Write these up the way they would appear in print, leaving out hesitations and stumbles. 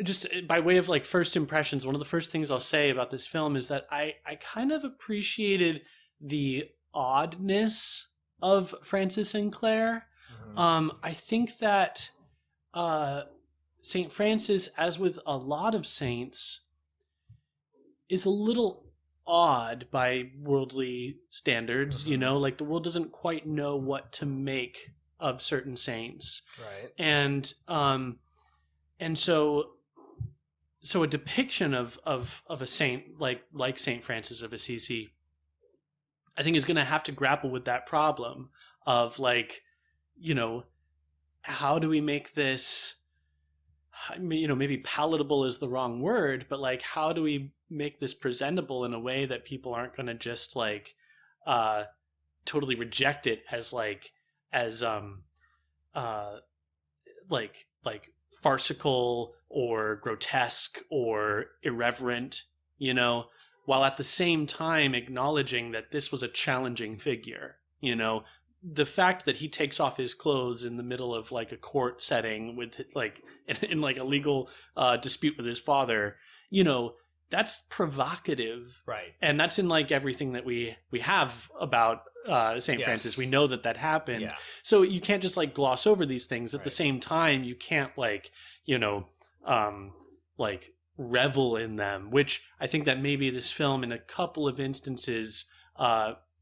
just by way of like first impressions, one of the first things I'll say about this film is that I kind of appreciated the oddness of Francis and Claire. I think that Saint Francis, as with a lot of saints, is a little odd by worldly standards. You know, like the world doesn't quite know what to make of certain saints, Right. and so a depiction of a saint like Saint Francis of Assisi, I think, is going to have to grapple with that problem of like, you know, how do we make this, you know, maybe palatable is the wrong word, but like, how do we make this presentable in a way that people aren't going to just like totally reject it as like farcical or grotesque or irreverent, you know, while at the same time acknowledging that this was a challenging figure. You know, the fact that he takes off his clothes in the middle of like a court setting with like in like a legal dispute with his father, you know, that's provocative, right? And that's in like everything that we have about Saint Francis. We know that happened. Yeah. So you can't just like gloss over these things. At Right. the same time, you can't like, you know, like revel in them, which I think that maybe this film in a couple of instances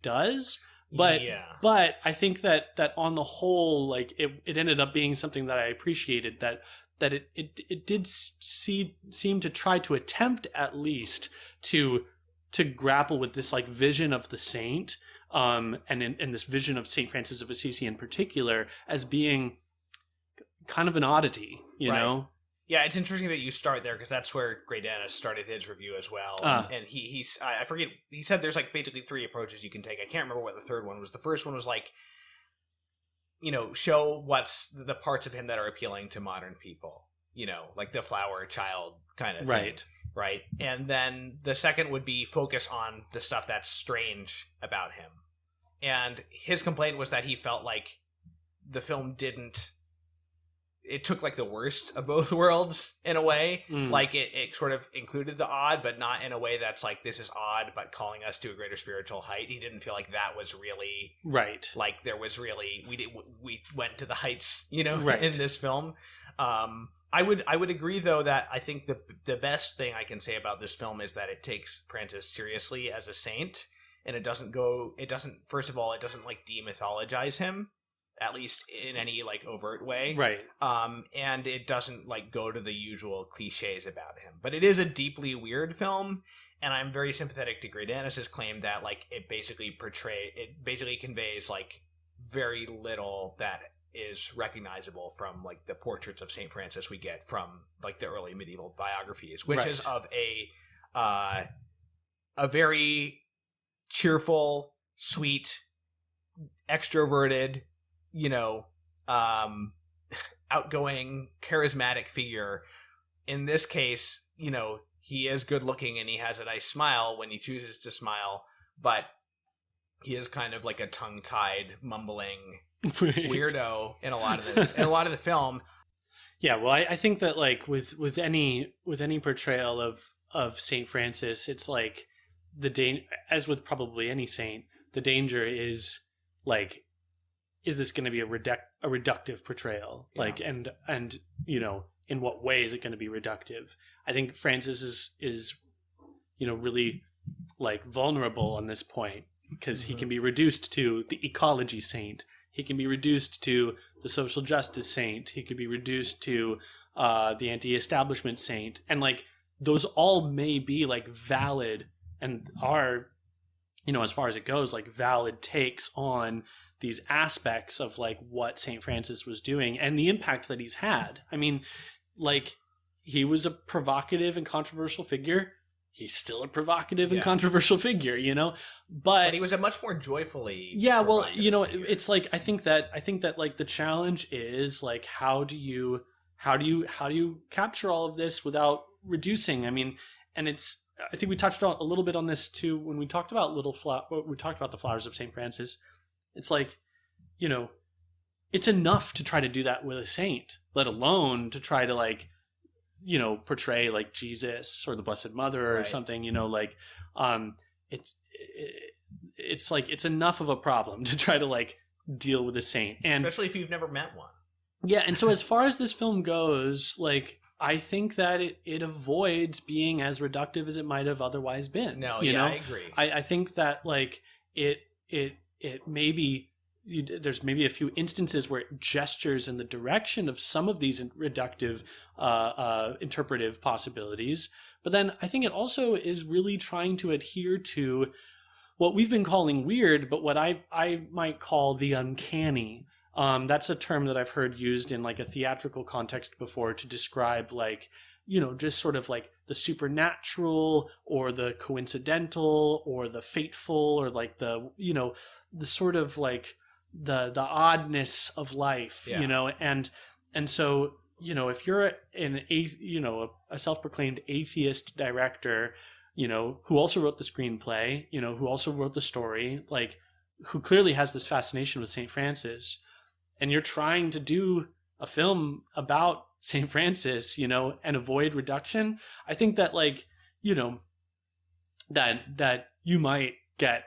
does. But but I think that on the whole, like it ended up being something that I appreciated, that it did seem to try to attempt at least to grapple with this like vision of the saint, and this vision of Saint Francis of Assisi in particular as being kind of an oddity, you know? Yeah, it's interesting that you start there because that's where Grey Dennis started his review as well. And he's I forget, he said there's like basically 3 approaches you can take. I can't remember what the third one was. The first one was like, you know, show what's the parts of him that are appealing to modern people, you know, like the flower child kind of thing. Right. And then the second would be focus on the stuff that's strange about him. And his complaint was that he felt like the film it took like the worst of both worlds in a way. Like it sort of included the odd, but not in a way that's like, this is odd, but calling us to a greater spiritual height. He didn't feel like that was really right. Like there was really, we went to the heights, you know, in this film. I would agree though that I think the best thing I can say about this film is that it takes Francis seriously as a saint, and it doesn't first of all, it doesn't like demythologize him, at least in any like overt way. Right. And it doesn't like go to the usual cliches about him. But it is a deeply weird film, and I'm very sympathetic to Grey Dennis's claim that like it basically conveys like very little that is recognizable from like the portraits of Saint Francis we get from like the early medieval biographies, which is of a very cheerful, sweet, extroverted, you know, outgoing, charismatic figure. In this case, you know, he is good looking and he has a nice smile when he chooses to smile, but he is kind of like a tongue-tied, mumbling weirdo in a lot of the film. Yeah, well, I think that like with any portrayal of Saint Francis, it's like as with probably any saint, the danger is like, is this going to be a reductive portrayal? Yeah. Like, and you know, in what way is it going to be reductive? I think Francis is you know, really like vulnerable on this point, because he can be reduced to the ecology saint. He can be reduced to the social justice saint. He could be reduced to the anti-establishment saint. And like, those all may be like valid and are, you know, as far as it goes, like valid takes on these aspects of like what Saint Francis was doing and the impact that he's had. I mean, like, he was a provocative and controversial figure. He's still a provocative and controversial figure, you know, but he was a much more joyfully. Yeah. Well, you know, figure. It's like, I think that like the challenge is like, how do you capture all of this without reducing? I mean, and I think we touched on a little bit on this too when we talked about we talked about the Flowers of Saint Francis. It's like, you know, it's enough to try to do that with a saint, let alone to try to like portray like Jesus or the Blessed Mother or something, like it's it's like it's enough of a problem to try to like deal with a saint, and especially if you've never met one. Yeah, and so as far as this film goes, like I think that it avoids being as reductive as it might have otherwise been. No, you know? I agree. I think that like it maybe there's maybe a few instances where it gestures in the direction of some of these reductive interpretive possibilities, but then I think it also is really trying to adhere to what we've been calling weird, but what I might call the uncanny. That's a term that I've heard used in like a theatrical context before to describe like, just sort of like the supernatural or the coincidental or the fateful or like the, the sort of like the oddness of life, and so, if you're a self-proclaimed atheist director, who also wrote the screenplay, who also wrote the story, like who clearly has this fascination with St. Francis, and you're trying to do a film about St. Francis, and avoid reduction, I think that like, that you might get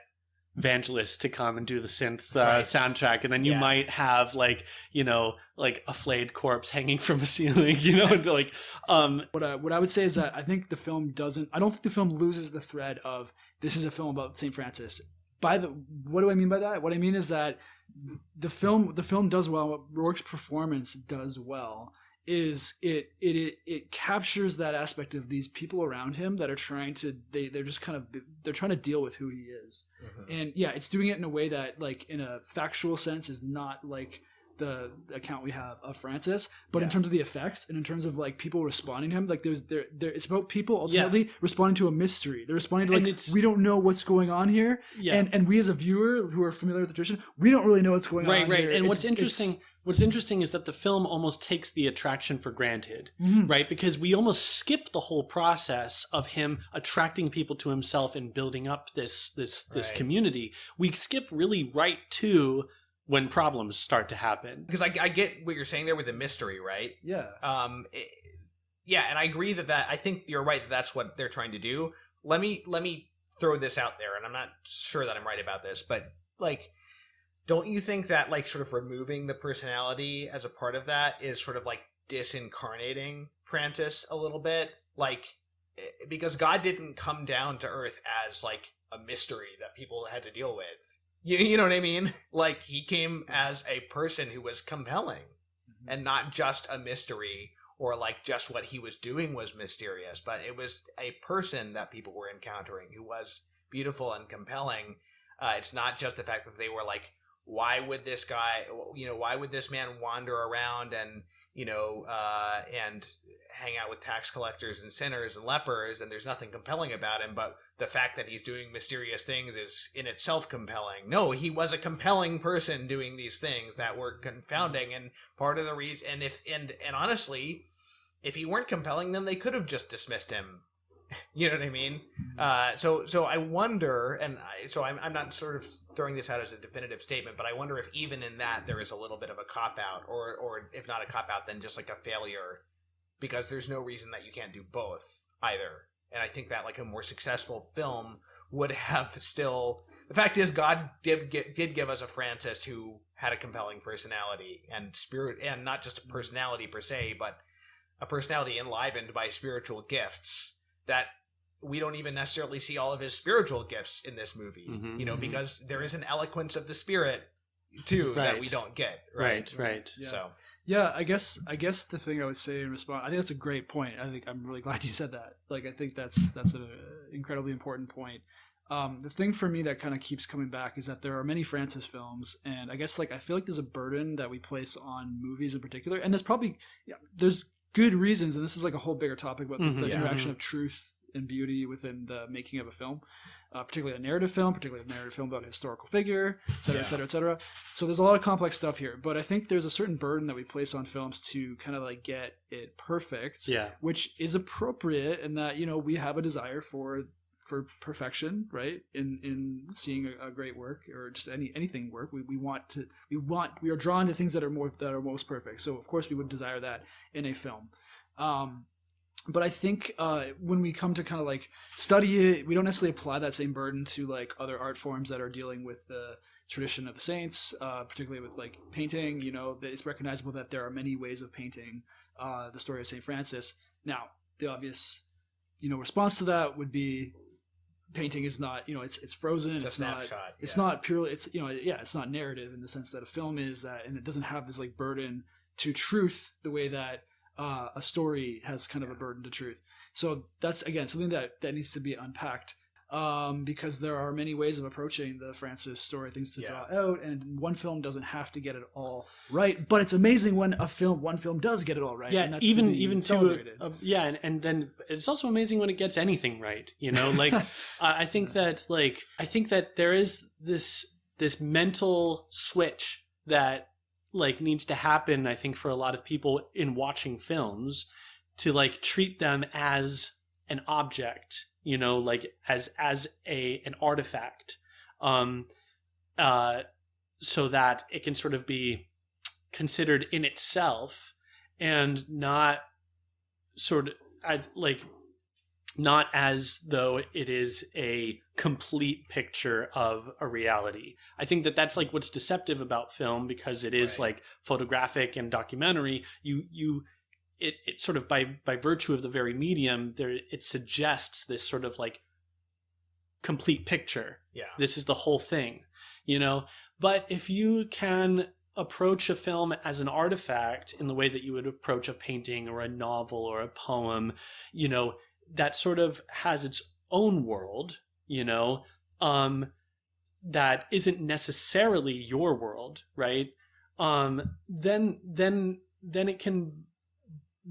Vangelis to come and do the synth soundtrack, and then you might have like like a flayed corpse hanging from a ceiling, and like what I would say is that I think the film doesn't. I don't think the film loses the thread of this is a film about St. Francis. What do I mean by that? What I mean is that the film does well. What Rourke's performance does well is it captures that aspect of these people around him that are trying to they're trying to deal with who he is. And it's doing it in a way that like in a factual sense is not like the account we have of Francis, but in terms of the effects and in terms of like people responding to him, like it's about people ultimately responding to a mystery. They're responding to like we don't know what's going on here, and we as a viewer who are familiar with the tradition, we don't really know what's going on here. And what's interesting is that the film almost takes the attraction for granted, right? Because we almost skip the whole process of him attracting people to himself and building up this community. We skip really right to when problems start to happen. Because I get what you're saying there with the mystery, right? Yeah. And I agree that I think you're right that that's what they're trying to do. Let me throw this out there, and I'm not sure that I'm right about this, but like, don't you think that like sort of removing the personality as a part of that is sort of like disincarnating Francis a little bit? Like, because God didn't come down to earth as like a mystery that people had to deal with. You know what I mean? Like, he came as a person who was compelling and not just a mystery, or like just what he was doing was mysterious, but it was a person that people were encountering who was beautiful and compelling. It's not just the fact that they were like, why would this man wander around and, and hang out with tax collectors and sinners and lepers, and there's nothing compelling about him, but the fact that he's doing mysterious things is in itself compelling. No, he was a compelling person doing these things that were confounding, and part of the reason, and honestly, if he weren't compelling, then they could have just dismissed him. You know what I mean? So I wonder, and I'm not sort of throwing this out as a definitive statement, but I wonder if even in that there is a little bit of a cop-out, or if not a cop-out, then just like a failure, because there's no reason that you can't do both either. And I think that like a more successful film would have still... The fact is, God did give us a Francis who had a compelling personality and spirit, and not just a personality per se, but a personality enlivened by spiritual gifts that we don't even necessarily see all of his spiritual gifts in this movie, because there is an eloquence of the spirit too that we don't get. Right. Yeah. So I guess the thing I would say in response, I think that's a great point. I think I'm really glad you said that. Like, I think that's an incredibly important point. The thing for me that kind of keeps coming back is that there are many Francis films, and I guess like I feel like there's a burden that we place on movies in particular, and there's good reasons, and this is like a whole bigger topic about the interaction of truth and beauty within the making of a film, particularly a narrative film about a historical figure, et cetera, et cetera, et cetera. So there's a lot of complex stuff here, but I think there's a certain burden that we place on films to kind of like get it perfect, which is appropriate in that, we have a desire for perfection, right? In seeing a great work, or just anything work, we are drawn to things that are most perfect. So of course we would desire that in a film. but I think when we come to kind of like study it, we don't necessarily apply that same burden to like other art forms that are dealing with the tradition of the saints, particularly with like painting. You know, it's recognizable that there are many ways of painting the story of Saint Francis. Now, the obvious, response to that would be painting is not, it's frozen. It's not. It's not purely. It's it's not narrative in the sense that a film is that, and it doesn't have this like burden to truth the way that a story has kind of a burden to truth. So that's again something that needs to be unpacked, because there are many ways of approaching the Francis story, things to draw out, and one film doesn't have to get it all right. But it's amazing when one film does get it all right. Yeah, and that's even to and then it's also amazing when it gets anything right. Like I think that there is this mental switch that like needs to happen, I think, for a lot of people in watching films, to like treat them as an object, like as an artifact, so that it can sort of be considered in itself and not not as though it is a complete picture of a reality. I think that that's like what's deceptive about film, because it is like photographic and documentary. It sort of by virtue of the very medium there, it suggests this sort of like complete picture. Yeah. This is the whole thing, But if you can approach a film as an artifact in the way that you would approach a painting or a novel or a poem, that sort of has its own world, that isn't necessarily your world, right? Then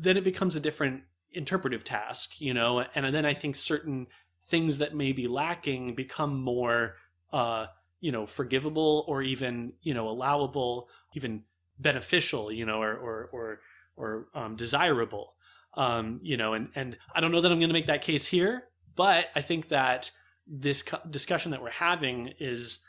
it becomes a different interpretive task, and then I think certain things that may be lacking become more, forgivable, or even, allowable, even beneficial, or desirable. And I don't know that I'm going to make that case here, but I think that this discussion that we're having is,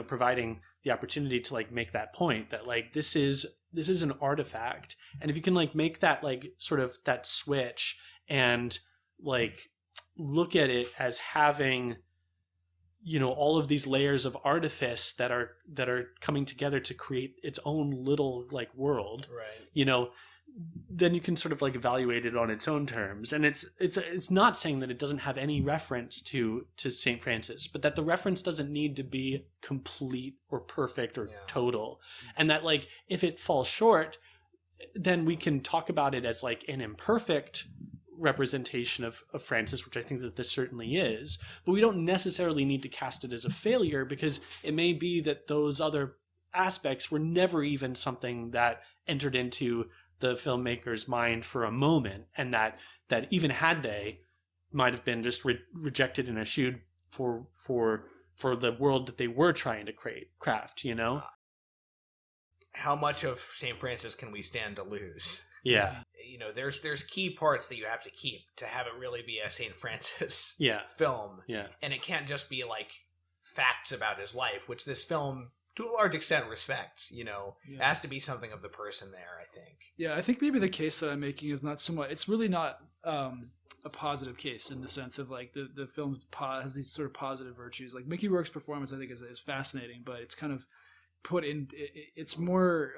providing the opportunity to like make that point that like this is an artifact, and if you can like make that like sort of that switch and like look at it as having, all of these layers of artifice that are coming together to create its own little like world, right? Then you can sort of like evaluate it on its own terms. And it's not saying that it doesn't have any reference to St. Francis, but that the reference doesn't need to be complete or perfect or total. And that like, if it falls short, then we can talk about it as like an imperfect representation of Francis, which I think that this certainly is. But we don't necessarily need to cast it as a failure, because it may be that those other aspects were never even something that entered into the filmmaker's mind for a moment, and that even had they, might have been just rejected and eschewed for the world that they were trying to craft. How much of St. Francis can we stand to lose? Yeah. There's key parts that you have to keep to have it really be a St. Francis film. Yeah. And it can't just be like facts about his life, which this film to a large extent respects, It has to be something of the person there, I think. Yeah, I think maybe the case that I'm making is not so much, it's really not a positive case in the sense of like the film has these sort of positive virtues. Like Mickey Rourke's performance, I think is fascinating, but it's kind of put in, it's more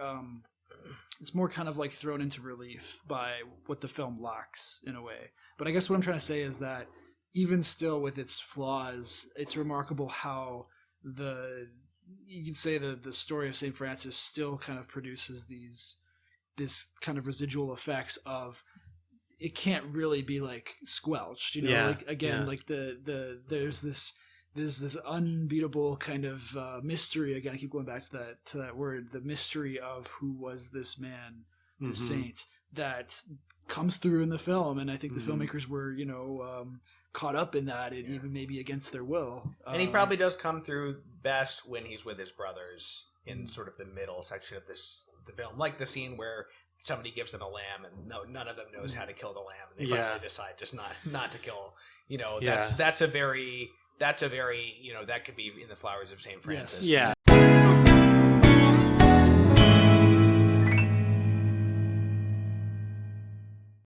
kind of like thrown into relief by what the film lacks in a way. But I guess what I'm trying to say is that even still with its flaws, it's remarkable how you can say the story of St. Francis still kind of produces this kind of residual effects of, it can't really be like squelched, like again, like there's this unbeatable kind of mystery. Again, I keep going back to that word, the mystery of who was this man, this saint, that comes through in the film. And I think the filmmakers were, caught up in that, and even maybe against their will. And he probably does come through best when he's with his brothers in sort of the middle section of the film, like the scene where somebody gives them a lamb and none of them knows how to kill the lamb, and they finally decide just not to kill. That's a very that could be in the Flowers of St. Francis. Yeah.